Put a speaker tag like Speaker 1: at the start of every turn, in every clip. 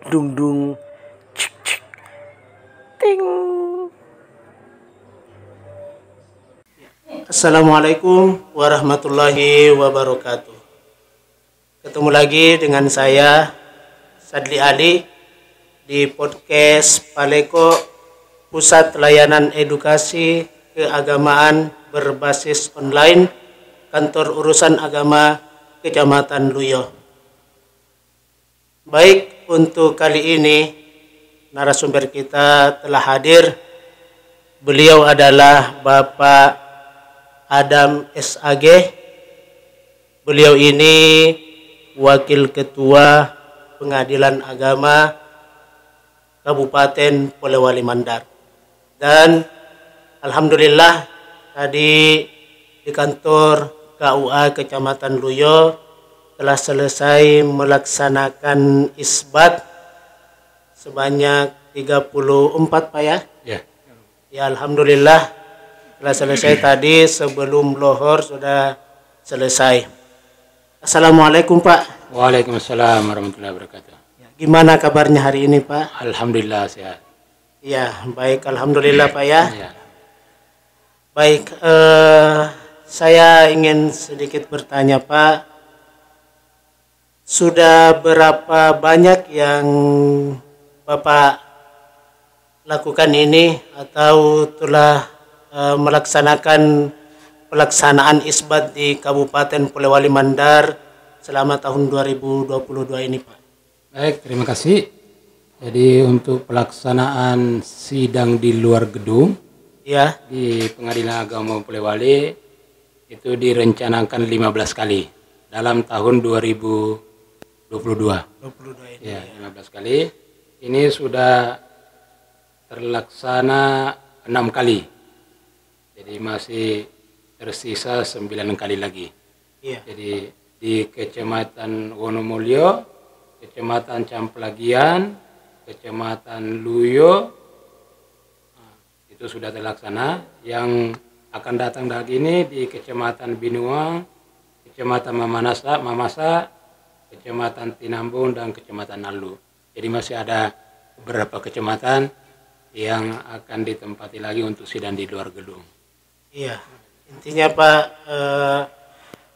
Speaker 1: Dung dung, cik cik, ting. Assalamualaikum warahmatullahi wabarakatuh. Ketemu lagi dengan saya Sadli Ali di podcast Paleko, Pusat Layanan Edukasi Keagamaan Berbasis Online, Kantor Urusan Agama Kecamatan Luyo. Baik, untuk kali ini narasumber kita telah hadir. Beliau adalah Bapak Adam SAG. Beliau ini Wakil Ketua Pengadilan Agama Kabupaten Polewali Mandar. Dan alhamdulillah tadi di kantor KUA Kecamatan Luyo telah selesai melaksanakan isbat sebanyak 34, Pak ya?
Speaker 2: Ya.
Speaker 1: Ya, alhamdulillah telah selesai tadi sebelum lohor sudah selesai. Assalamualaikum Pak.
Speaker 2: Waalaikumsalam warahmatullahi wabarakatuh.
Speaker 1: Ya, gimana kabarnya hari ini Pak?
Speaker 2: Alhamdulillah sehat.
Speaker 1: Ya, baik, alhamdulillah Pak ya.
Speaker 2: Ya.
Speaker 1: Baik, saya ingin sedikit bertanya Pak. Sudah berapa banyak yang Bapak lakukan ini atau telah melaksanakan pelaksanaan isbat di Kabupaten Polewali Mandar selama tahun 2022 ini Pak?
Speaker 2: Baik, terima kasih. Jadi untuk pelaksanaan sidang di luar gedung
Speaker 1: Ya,
Speaker 2: di Pengadilan Agama Polewali itu direncanakan 15 kali dalam tahun 2022.
Speaker 1: 22 ini.
Speaker 2: Ya, 15 kali. Ini sudah terlaksana 6 kali. Jadi masih tersisa 9 kali lagi.
Speaker 1: Iya.
Speaker 2: Jadi di Kecamatan Wonomulyo, Kecamatan Camplagian, Kecamatan Luyo, itu sudah terlaksana. Yang akan datang lagi ini di Kecamatan Binuang, Kecamatan Mamasa, Kecamatan Tinambung, dan Kecamatan Nalu. Jadi masih ada beberapa kecamatan yang akan ditempati lagi untuk sidang di luar gedung.
Speaker 1: Iya. Intinya Pak,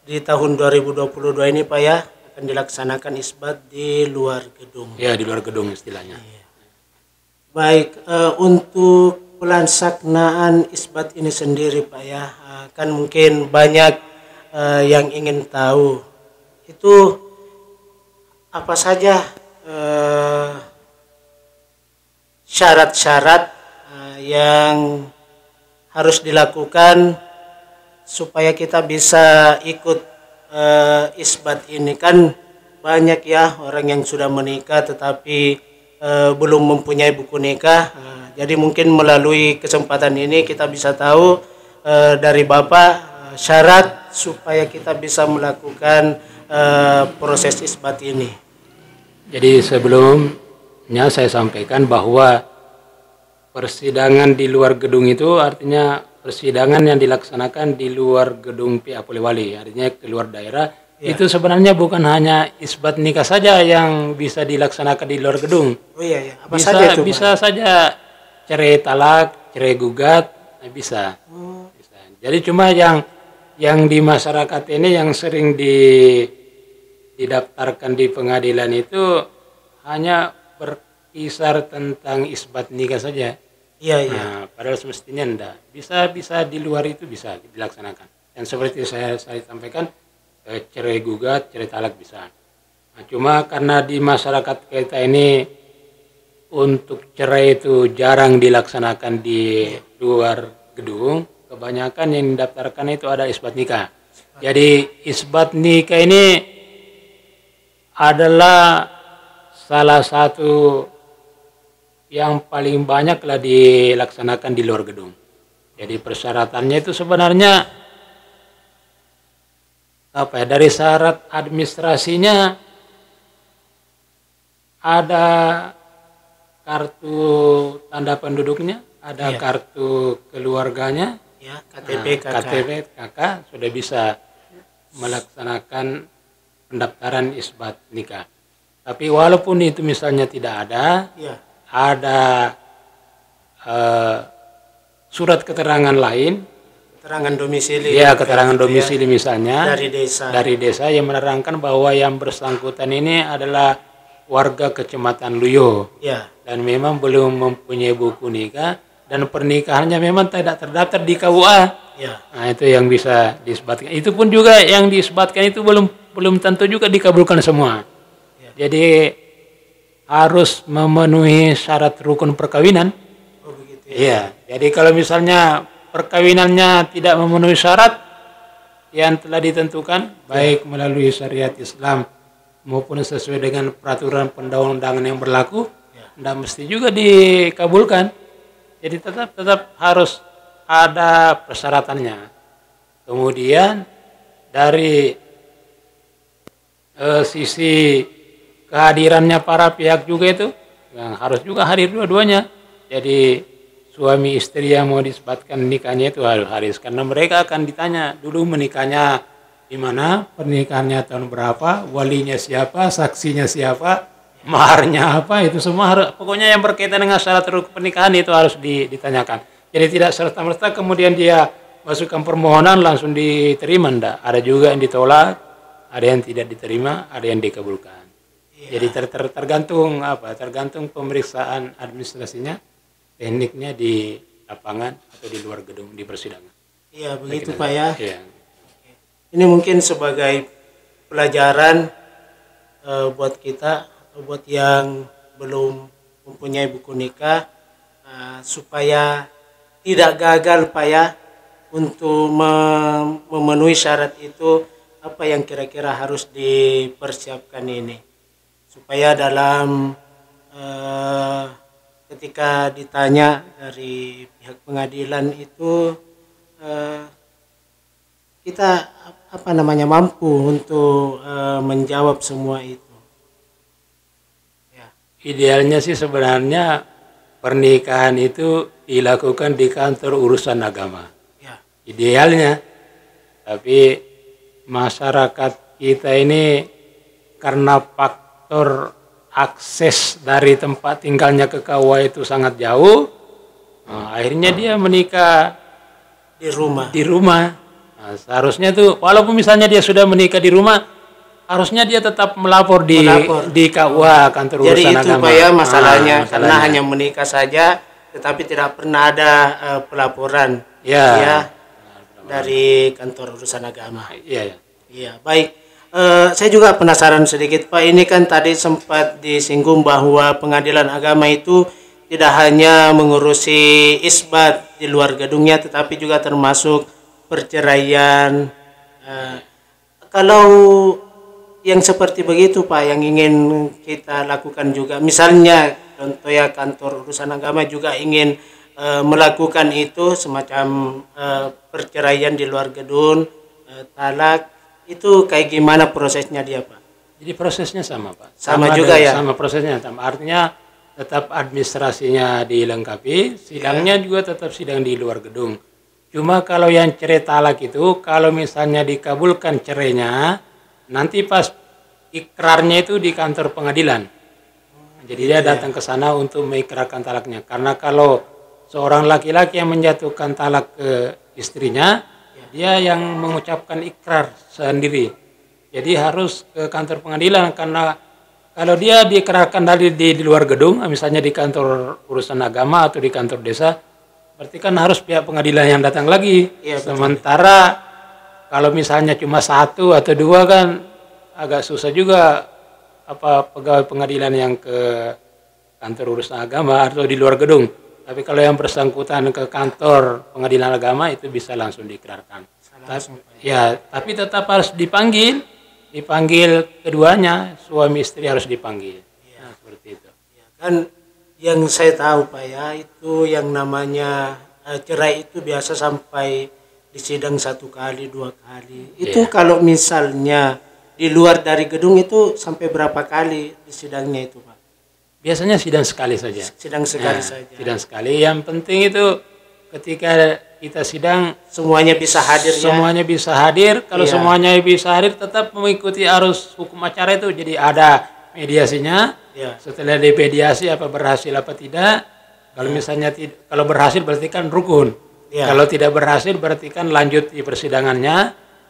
Speaker 1: di tahun 2022 ini Pak ya akan dilaksanakan isbat di luar gedung.
Speaker 2: Ya, di luar gedung istilahnya.
Speaker 1: Iya. Baik, untuk pelaksanaan isbat ini sendiri Pak ya, kan mungkin banyak yang ingin tahu itu apa saja syarat-syarat yang harus dilakukan supaya kita bisa ikut isbat ini. Kan banyak ya orang yang sudah menikah tetapi belum mempunyai buku nikah. Jadi mungkin melalui kesempatan ini kita bisa tahu dari Bapak syarat supaya kita bisa melakukan proses isbat ini.
Speaker 2: Jadi sebelumnya saya sampaikan bahwa persidangan di luar gedung itu artinya persidangan yang dilaksanakan di luar gedung pihak Polewali, artinya keluar daerah.
Speaker 1: Ya.
Speaker 2: Itu sebenarnya bukan hanya isbat nikah saja yang bisa dilaksanakan di luar gedung.
Speaker 1: Oh iya ya. Apa
Speaker 2: Bisa,
Speaker 1: saja itu?
Speaker 2: bisa saja cerai talak, cerai gugat, bisa. Bisa. Jadi cuma yang di masyarakat ini yang sering didaftarkan di pengadilan itu hanya berkisar tentang isbat nikah saja.
Speaker 1: Iya iya.
Speaker 2: Nah, padahal semestinya enggak. Bisa di luar itu bisa dilaksanakan. Dan seperti saya sampaikan, cerai gugat, cerai talak bisa. Nah, cuma karena di masyarakat kita ini untuk cerai itu jarang dilaksanakan di luar gedung, kebanyakan yang didaftarkan itu ada isbat nikah. Jadi isbat nikah ini adalah salah satu yang paling banyak lah dilaksanakan di luar gedung. Jadi persyaratannya itu sebenarnya apa ya, dari syarat administrasinya ada kartu tanda penduduknya, ada kartu keluarganya,
Speaker 1: Ya, KTP KK.
Speaker 2: KTP KK sudah bisa melaksanakan pendaftaran isbat nikah. Tapi walaupun itu misalnya tidak ada,
Speaker 1: Ya,
Speaker 2: ada surat keterangan lain,
Speaker 1: keterangan domisili.
Speaker 2: ya keterangan
Speaker 1: gitu ya,
Speaker 2: domisili misalnya
Speaker 1: dari desa.
Speaker 2: yang menerangkan bahwa yang bersangkutan ini adalah warga Kecamatan Luyo
Speaker 1: Ya,
Speaker 2: dan memang belum mempunyai buku nikah dan pernikahannya memang tidak terdaftar di KUA.
Speaker 1: ya,
Speaker 2: Nah, itu yang bisa disebutkan. Itu pun juga yang disebutkan itu belum tentu juga dikabulkan semua.
Speaker 1: Ya.
Speaker 2: Jadi harus memenuhi syarat rukun perkawinan.
Speaker 1: oh begitu ya.
Speaker 2: Iya. Jadi kalau misalnya perkawinannya tidak memenuhi syarat yang telah ditentukan, baik melalui syariat Islam maupun sesuai dengan peraturan perundang-undangan yang berlaku, tidak mesti juga dikabulkan. Jadi tetap harus ada persyaratannya. Kemudian dari sisi kehadirannya para pihak juga itu yang harus juga hadir dua-duanya. Jadi suami istri yang mau disebatkan nikahnya itu harus hadir karena mereka akan ditanya dulu menikahnya di mana, pernikahannya tahun berapa, walinya siapa, saksinya siapa, maharnya apa, itu semua harus, pokoknya yang berkaitan dengan syarat rukun pernikahan itu harus ditanyakan. Jadi tidak serta-merta kemudian dia masukkan permohonan langsung diterima, enggak. Ada juga yang ditolak, ada yang tidak diterima, ada yang dikabulkan. Jadi tergantung tergantung pemeriksaan administrasinya, tekniknya di lapangan atau di luar gedung di persidangan.
Speaker 1: Iya, begitu Pak ya.
Speaker 2: Iya.
Speaker 1: Ini mungkin sebagai pelajaran buat kita atau buat yang belum mempunyai buku nikah supaya tidak gagal Pak ya untuk memenuhi syarat itu, apa yang kira-kira harus dipersiapkan ini supaya dalam ketika ditanya dari pihak pengadilan itu kita mampu untuk menjawab semua itu. Ya.
Speaker 2: Idealnya sih sebenarnya pernikahan itu dilakukan di kantor urusan agama.
Speaker 1: Ya.
Speaker 2: Idealnya, tapi masyarakat kita ini karena faktor akses dari tempat tinggalnya ke KUA itu sangat jauh, akhirnya dia menikah
Speaker 1: Di rumah.
Speaker 2: Nah, seharusnya tuh walaupun misalnya dia sudah menikah di rumah, harusnya dia tetap melapor di KUA, kantor urusan agama.
Speaker 1: Jadi itu Pak ya masalahnya, karena hanya menikah saja tetapi tidak pernah ada pelaporan ya dari kantor urusan agama.
Speaker 2: Iya.
Speaker 1: Iya, baik. Saya juga penasaran sedikit Pak, ini kan tadi sempat disinggung bahwa pengadilan agama itu tidak hanya mengurusi isbat di luar gedungnya tetapi juga termasuk perceraian. Kalau yang seperti begitu Pak yang ingin kita lakukan juga, misalnya contoh ya kantor urusan agama juga ingin melakukan itu semacam perceraian di luar gedung, talak, itu kayak gimana prosesnya dia Pak?
Speaker 2: Jadi prosesnya sama Pak.
Speaker 1: Sama juga ya?
Speaker 2: Sama prosesnya, artinya tetap administrasinya dilengkapi, sidangnya juga tetap sidang di luar gedung. Cuma kalau yang cerai talak itu, kalau misalnya dikabulkan cerainya, nanti pas ikrarnya itu di kantor pengadilan. Jadi dia datang ke sana untuk mengikrarkan talaknya. Karena kalau seorang laki-laki yang menjatuhkan talak ke istrinya, dia yang mengucapkan ikrar sendiri. Jadi harus ke kantor pengadilan, karena kalau dia diikrarkan di luar gedung, misalnya di kantor urusan agama atau di kantor desa, berarti kan harus pihak pengadilan yang datang lagi.
Speaker 1: Ya,
Speaker 2: sementara kalau misalnya cuma satu atau dua kan agak susah juga pegawai pengadilan yang ke kantor urusan agama atau di luar gedung. Tapi kalau yang bersangkutan ke kantor pengadilan agama itu bisa langsung diikrarkan. Tapi tetap harus dipanggil keduanya, suami istri harus dipanggil. Nah, seperti itu.
Speaker 1: Kan yang saya tahu Pak ya, itu yang namanya cerai itu biasa sampai disidang 1 kali 2 kali. Itu kalau misalnya di luar dari gedung itu sampai berapa kali disidangnya itu Pak?
Speaker 2: Biasanya sidang sekali saja.
Speaker 1: Sidang sekali saja.
Speaker 2: Sidang sekali. Yang penting itu ketika kita sidang
Speaker 1: semuanya bisa hadir ya.
Speaker 2: Semuanya bisa hadir. Kalau semuanya bisa hadir tetap mengikuti arus hukum acara itu. Jadi ada mediasinya.
Speaker 1: Ya.
Speaker 2: Setelah dimediasi apa berhasil apa tidak. Kalau misalnya kalau berhasil berarti kan rukun.
Speaker 1: Ya.
Speaker 2: Kalau tidak berhasil berarti kan lanjut di persidangannya.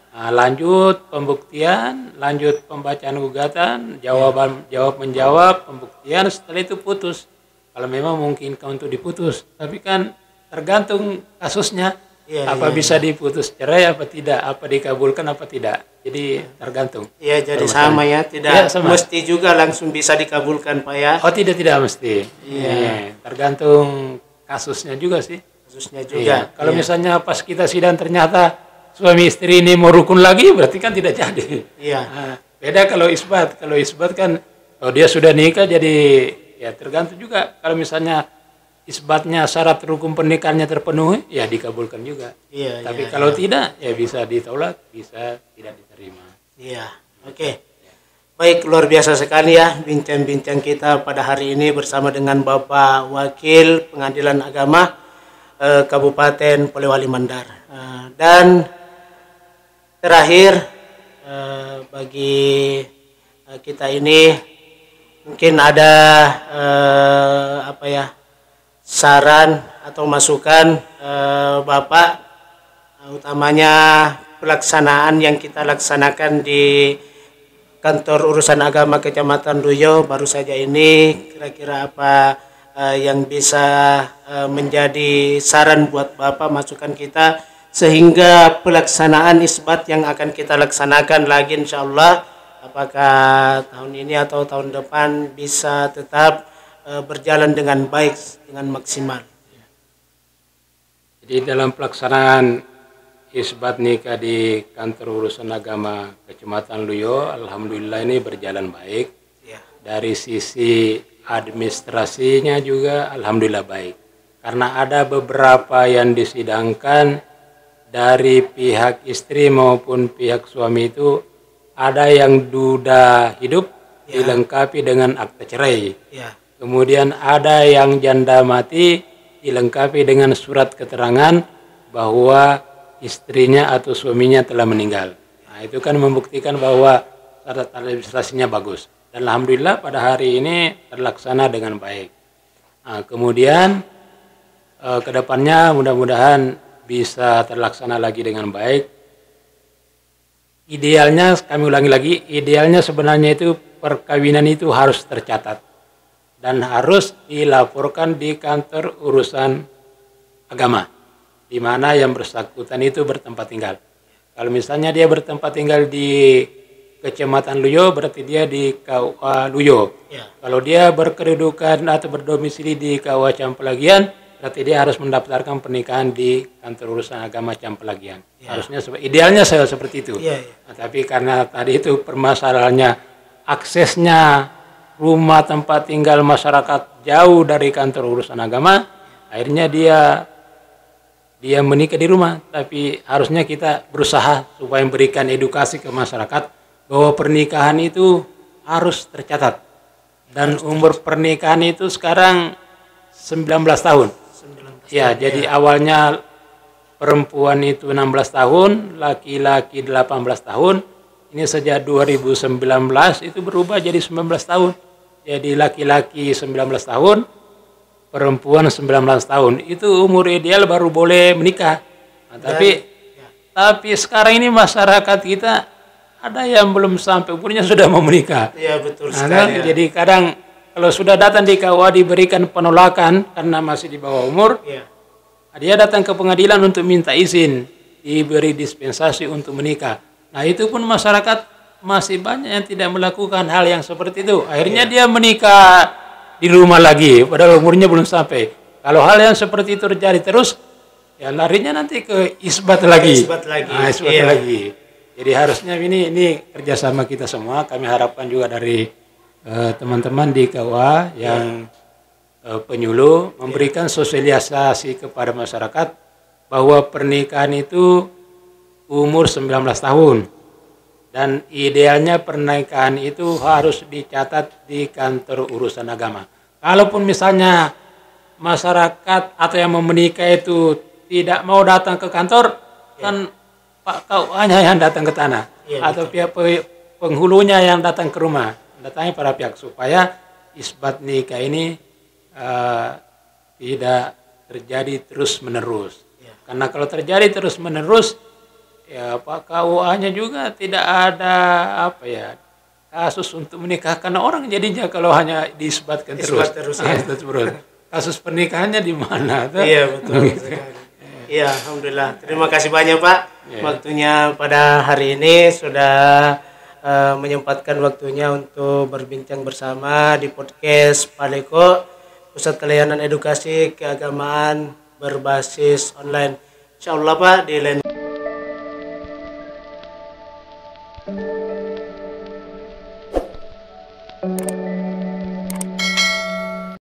Speaker 2: Nah, lanjut pembuktian, lanjut pembacaan gugatan, jawab menjawab, pembuktian, setelah itu putus. Kalau memang mungkin untuk diputus, tapi kan tergantung kasusnya. Apa bisa diputus cerai apa tidak, apa dikabulkan apa tidak. Jadi tergantung.
Speaker 1: Iya, jadi sama ya, tidak mesti juga langsung bisa dikabulkan Pak ya.
Speaker 2: Oh tidak mesti. Iya. Tergantung kasusnya juga sih.
Speaker 1: Kasusnya juga.
Speaker 2: Kalau misalnya pas kita sidang ternyata suami istri ini mau rukun lagi, berarti kan tidak jadi.
Speaker 1: Iya.
Speaker 2: Nah, beda kalau isbat. Kalau isbat kan, kalau dia sudah nikah jadi ya tergantung juga. Kalau misalnya isbatnya syarat rukun pernikahannya terpenuhi, ya dikabulkan juga.
Speaker 1: Iya.
Speaker 2: Tapi kalau tidak, ya bisa ditolak, bisa tidak diterima.
Speaker 1: Iya. Oke. Baik, luar biasa sekali ya bincang-bincang kita pada hari ini bersama dengan Bapak Wakil Pengadilan Agama Kabupaten Polewali Mandar. Dan terakhir bagi kita ini mungkin ada saran atau masukan Bapak, utamanya pelaksanaan yang kita laksanakan di kantor urusan agama Kecamatan Luyo baru saja ini, kira-kira apa yang bisa menjadi saran buat Bapak, masukan kita sehingga pelaksanaan isbat yang akan kita laksanakan lagi insya Allah, apakah tahun ini atau tahun depan bisa tetap berjalan dengan baik, dengan maksimal.
Speaker 2: Jadi dalam pelaksanaan isbat nikah di kantor urusan agama Kecamatan Luyo, alhamdulillah ini berjalan baik.
Speaker 1: Ya.
Speaker 2: Dari sisi administrasinya juga alhamdulillah baik. Karena ada beberapa yang disidangkan dari pihak istri maupun pihak suami itu ada yang duda hidup dilengkapi dengan akta cerai.
Speaker 1: Ya.
Speaker 2: Kemudian ada yang janda mati dilengkapi dengan surat keterangan bahwa istrinya atau suaminya telah meninggal. Nah, itu kan membuktikan bahwa syarat administrasinya bagus. Dan alhamdulillah pada hari ini terlaksana dengan baik. Nah, kemudian kedepannya mudah-mudahan bisa terlaksana lagi dengan baik. Idealnya, kami ulangi lagi, idealnya sebenarnya itu perkawinan itu harus tercatat dan harus dilaporkan di kantor urusan agama, di mana yang bersangkutan itu bertempat tinggal. Kalau misalnya dia bertempat tinggal di Kecamatan Luyo, berarti dia di KUA Luyo.
Speaker 1: Ya.
Speaker 2: Kalau dia berkedudukan atau berdomisili di KUA Campelagian, berarti dia harus mendaftarkan pernikahan di kantor urusan agama Campelagian. Ya. Harusnya idealnya seperti itu.
Speaker 1: Ya, ya.
Speaker 2: Nah, tapi karena tadi itu permasalahannya aksesnya rumah tempat tinggal masyarakat jauh dari kantor urusan agama, akhirnya dia menikah di rumah. Tapi harusnya kita berusaha supaya memberikan edukasi ke masyarakat bahwa pernikahan itu harus tercatat. Dan umur pernikahan itu sekarang 19 tahun.
Speaker 1: 19
Speaker 2: ya, jadi awalnya perempuan itu 16 tahun, laki-laki 18 tahun. Ini sejak 2019 itu berubah jadi 19 tahun. Jadi laki-laki 19 tahun, perempuan 19 tahun. Itu umur ideal baru boleh menikah. Nah, tapi sekarang ini masyarakat kita ada yang belum sampai umurnya sudah mau menikah.
Speaker 1: Iya, betul sekali.
Speaker 2: Jadi kadang kalau sudah datang di KUA diberikan penolakan karena masih di bawah umur, dia datang ke pengadilan untuk minta izin, diberi dispensasi untuk menikah. Nah, itu pun masyarakat masih banyak yang tidak melakukan hal yang seperti itu. Akhirnya dia menikah di rumah lagi, padahal umurnya belum sampai. Kalau hal yang seperti itu terjadi terus, ya larinya nanti ke isbat lagi.
Speaker 1: Isbat lagi.
Speaker 2: Nah, isbat lagi. Jadi harusnya ini kerjasama kita semua. Kami harapkan juga dari teman-teman di KUA yang penyuluh memberikan sosialisasi kepada masyarakat bahwa pernikahan itu umur 19 tahun. Dan idealnya pernikahan itu harus dicatat di kantor urusan agama. Kalaupun misalnya masyarakat atau yang mau menikah itu tidak mau datang ke kantor, kan Pak KUA-nya yang datang ke tanah, atau pihak penghulunya yang datang ke rumah. mendatangi para pihak supaya isbat nikah ini tidak terjadi terus menerus.
Speaker 1: Ya.
Speaker 2: Karena kalau terjadi terus menerus, ya Pak KUA-nya juga tidak ada kasus untuk menikah, karena orang jadinya kalau hanya diisbatkan
Speaker 1: Isbat
Speaker 2: terus.
Speaker 1: terus, ya.
Speaker 2: Terus. Kasus pernikahannya di mana?
Speaker 1: Iya betul sekali. Iya, alhamdulillah. Terima kasih banyak Pak.
Speaker 2: Ya.
Speaker 1: Waktunya pada hari ini sudah menyempatkan waktunya untuk berbincang bersama di podcast Paleko, Pusat Kelayanan Edukasi Keagamaan Berbasis Online. Insyaallah Pak, di lain